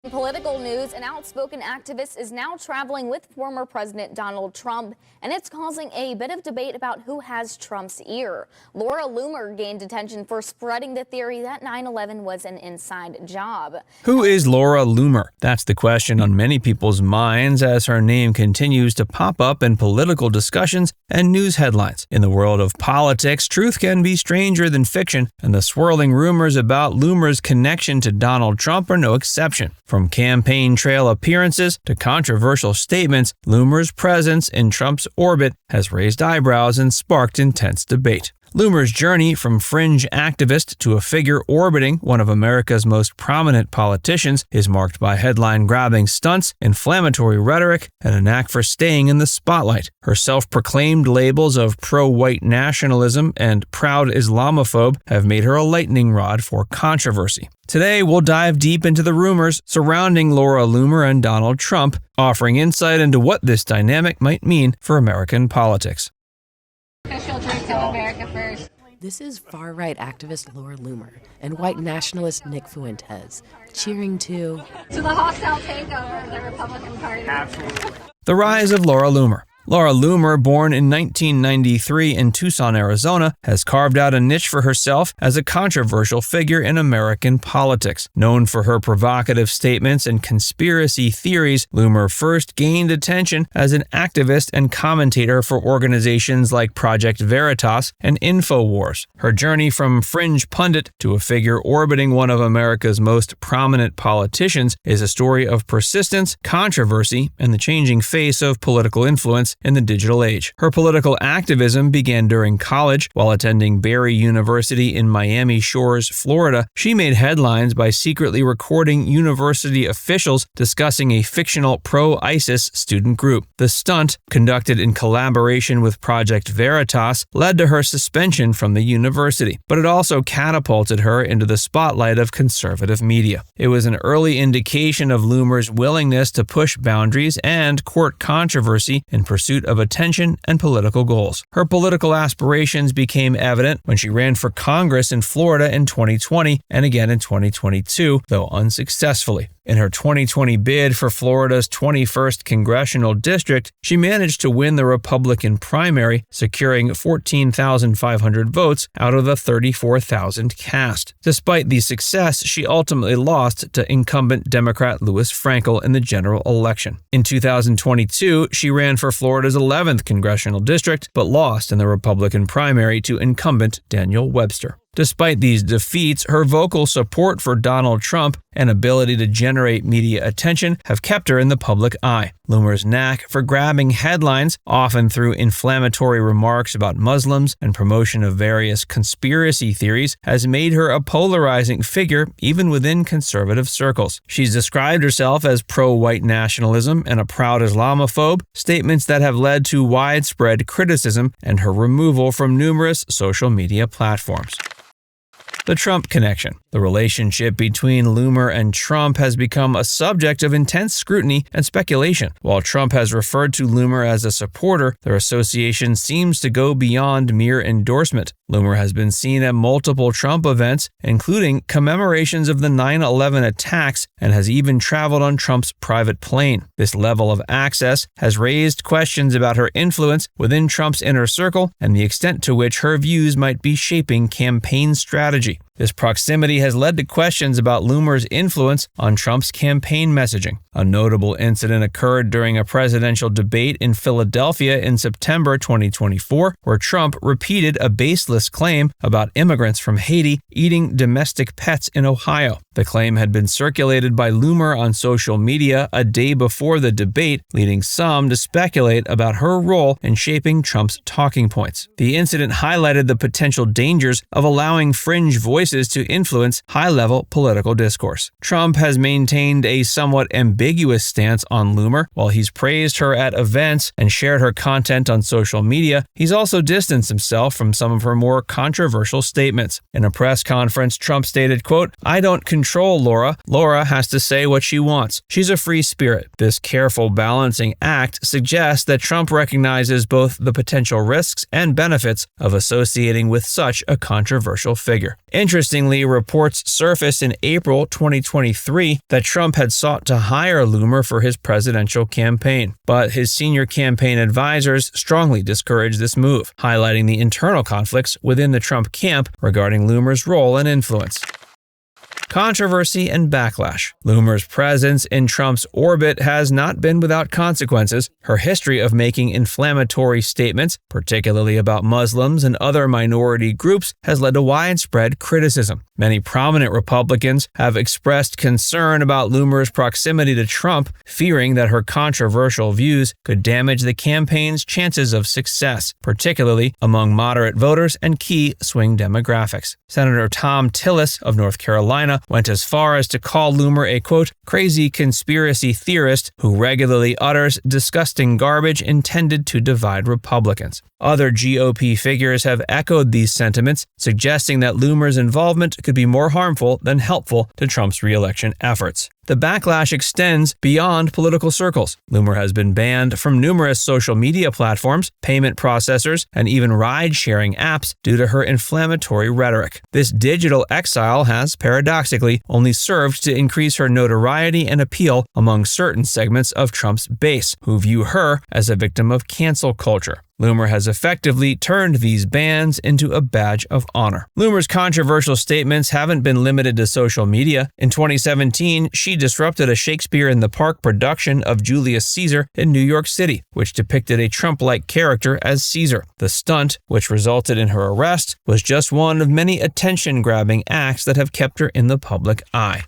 Political news, an outspoken activist is now traveling with former President Donald Trump, and it's causing a bit of debate about who has Trump's ear. Laura Loomer gained attention for spreading the theory that 9/11 was an inside job. Who is Laura Loomer? That's the question on many people's minds as her name continues to pop up in political discussions and news headlines. In the world of politics, truth can be stranger than fiction, and the swirling rumors about Loomer's connection to Donald Trump are no exception. From campaign trail appearances to controversial statements, Loomer's presence in Trump's orbit has raised eyebrows and sparked intense debate. Loomer's journey from fringe activist to a figure orbiting one of America's most prominent politicians is marked by headline-grabbing stunts, inflammatory rhetoric, and a knack for staying in the spotlight. Her self-proclaimed labels of pro-white nationalism and proud Islamophobe have made her a lightning rod for controversy. Today, we'll dive deep into the rumors surrounding Laura Loomer and Donald Trump, offering insight into what this dynamic might mean for American politics. Official drink of America first. This is far-right activist Laura Loomer and white nationalist Nick Fuentes, cheering to the hostile takeover of the Republican Party. Absolutely. The rise of Laura Loomer. Laura Loomer, born in 1993 in Tucson, Arizona, has carved out a niche for herself as a controversial figure in American politics. Known for her provocative statements and conspiracy theories, Loomer first gained attention as an activist and commentator for organizations like Project Veritas and InfoWars. Her journey from fringe pundit to a figure orbiting one of America's most prominent politicians is a story of persistence, controversy, and the changing face of political influence in the digital age. Her political activism began during college. While attending Barry University in Miami Shores, Florida, she made headlines by secretly recording university officials discussing a fictional pro-ISIS student group. The stunt, conducted in collaboration with Project Veritas, led to her suspension from the university, but it also catapulted her into the spotlight of conservative media. It was an early indication of Loomer's willingness to push boundaries and court controversy in pursuit of attention and political goals. Her political aspirations became evident when she ran for Congress in Florida in 2020 and again in 2022, though unsuccessfully. In her 2020 bid for Florida's 21st congressional district, she managed to win the Republican primary, securing 14,500 votes out of the 34,000 cast. Despite the success, she ultimately lost to incumbent Democrat Louis Frankel in the general election. In 2022, she ran for Florida's 11th congressional district, but lost in the Republican primary to incumbent Daniel Webster. Despite these defeats, her vocal support for Donald Trump and ability to generate media attention have kept her in the public eye. Loomer's knack for grabbing headlines, often through inflammatory remarks about Muslims and promotion of various conspiracy theories, has made her a polarizing figure even within conservative circles. She's described herself as pro-white nationalism and a proud Islamophobe, statements that have led to widespread criticism and her removal from numerous social media platforms. The Trump connection. The relationship between Loomer and Trump has become a subject of intense scrutiny and speculation. While Trump has referred to Loomer as a supporter, their association seems to go beyond mere endorsement. Loomer has been seen at multiple Trump events, including commemorations of the 9/11 attacks, and has even traveled on Trump's private plane. This level of access has raised questions about her influence within Trump's inner circle and the extent to which her views might be shaping campaign strategy. This proximity has led to questions about Loomer's influence on Trump's campaign messaging. A notable incident occurred during a presidential debate in Philadelphia in September 2024, where Trump repeated a baseless claim about immigrants from Haiti eating domestic pets in Ohio. The claim had been circulated by Loomer on social media a day before the debate, leading some to speculate about her role in shaping Trump's talking points. The incident highlighted the potential dangers of allowing fringe voices to influence high-level political discourse. Trump has maintained a somewhat ambiguous stance on Loomer. While he's praised her at events and shared her content on social media, he's also distanced himself from some of her more controversial statements. In a press conference, Trump stated, quote, "I don't control control Laura. Laura has to say what she wants. She's a free spirit. This careful balancing act suggests that Trump recognizes both the potential risks and benefits of associating with such a controversial figure. Interestingly, reports surfaced in April 2023 that Trump had sought to hire Loomer for his presidential campaign, but his senior campaign advisors strongly discouraged this move, highlighting the internal conflicts within the Trump camp regarding Loomer's role and influence. Controversy and backlash. Loomer's presence in Trump's orbit has not been without consequences. Her history of making inflammatory statements, particularly about Muslims and other minority groups, has led to widespread criticism. Many prominent Republicans have expressed concern about Loomer's proximity to Trump, fearing that her controversial views could damage the campaign's chances of success, particularly among moderate voters and key swing demographics. Senator Tom Tillis of North Carolina went as far as to call Loomer a, quote, crazy conspiracy theorist who regularly utters disgusting garbage intended to divide Republicans. Other GOP figures have echoed these sentiments, suggesting that Loomer's involvement could be more harmful than helpful to Trump's re-election efforts. The backlash extends beyond political circles. Loomer has been banned from numerous social media platforms, payment processors, and even ride-sharing apps due to her inflammatory rhetoric. This digital exile has, paradoxically, only served to increase her notoriety and appeal among certain segments of Trump's base, who view her as a victim of cancel culture. Loomer has effectively turned these bans into a badge of honor. Loomer's controversial statements haven't been limited to social media. In 2017, she disrupted a Shakespeare in the Park production of Julius Caesar in New York City, which depicted a Trump-like character as Caesar. The stunt, which resulted in her arrest, was just one of many attention-grabbing acts that have kept her in the public eye.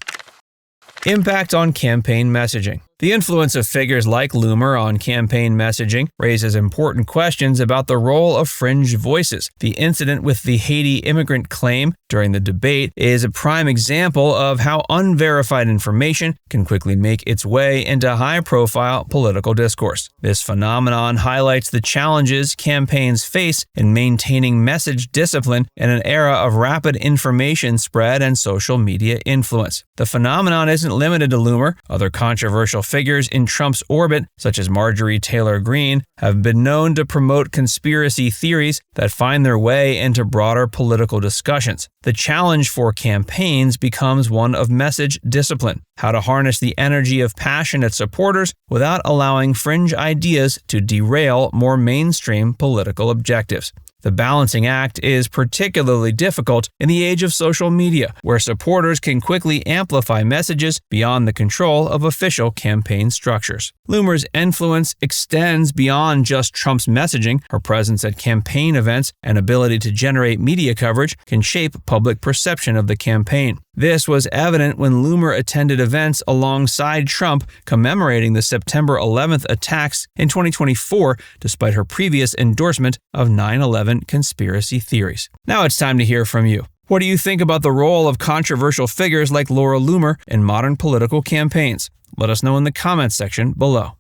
Impact on campaign messaging. The influence of figures like Loomer on campaign messaging raises important questions about the role of fringe voices. The incident with the Haiti immigrant claim during the debate is a prime example of how unverified information can quickly make its way into high-profile political discourse. This phenomenon highlights the challenges campaigns face in maintaining message discipline in an era of rapid information spread and social media influence. The phenomenon isn't limited to Loomer. Other controversial figures in Trump's orbit, such as Marjorie Taylor Greene, have been known to promote conspiracy theories that find their way into broader political discussions. The challenge for campaigns becomes one of message discipline, how to harness the energy of passionate supporters without allowing fringe ideas to derail more mainstream political objectives. The balancing act is particularly difficult in the age of social media, where supporters can quickly amplify messages beyond the control of official campaign structures. Loomer's influence extends beyond just Trump's messaging. Her presence at campaign events and ability to generate media coverage can shape public perception of the campaign. This was evident when Loomer attended events alongside Trump commemorating the September 11th attacks in 2024, despite her previous endorsement of 9/11 conspiracy theories. Now it's time to hear from you. What do you think about the role of controversial figures like Laura Loomer in modern political campaigns? Let us know in the comments section below.